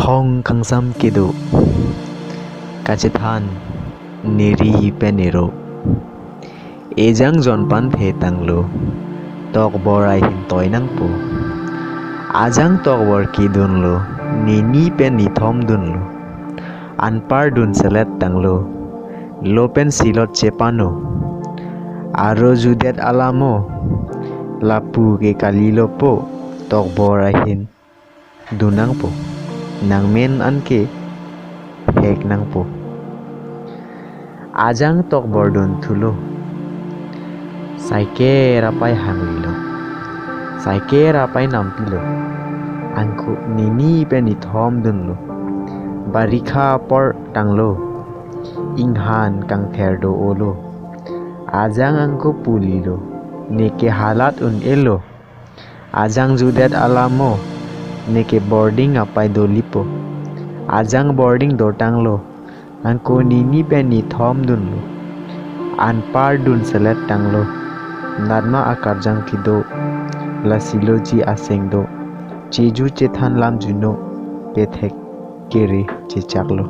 kangsam kedo kacethan neri penero ejang jonpan the tanglo tok borai hin toinangpo ajang tok bor kidunlo nini pen ni thom dunlo anpar dun selet tanglo lopen silot chepano aro judet alamo lapu ke kalilo po tok borai hin dunang po nang men anke hek nang po ajang tok bordon thulo saike rapai hanglilo saike rapai nampilo angku nini peni thom dunlo barikha por tanglo inghan kang therdo olo ajang angku pulilo neke halat un elo ajang judet alamo neke boarding apai dolipo ajang boarding dotanglo angko nini peni thom dunlo anpar dun selet tanglo nadma akarjang kido lasilo ji asengdo cheju chethan lam juno pethek kere chechaklo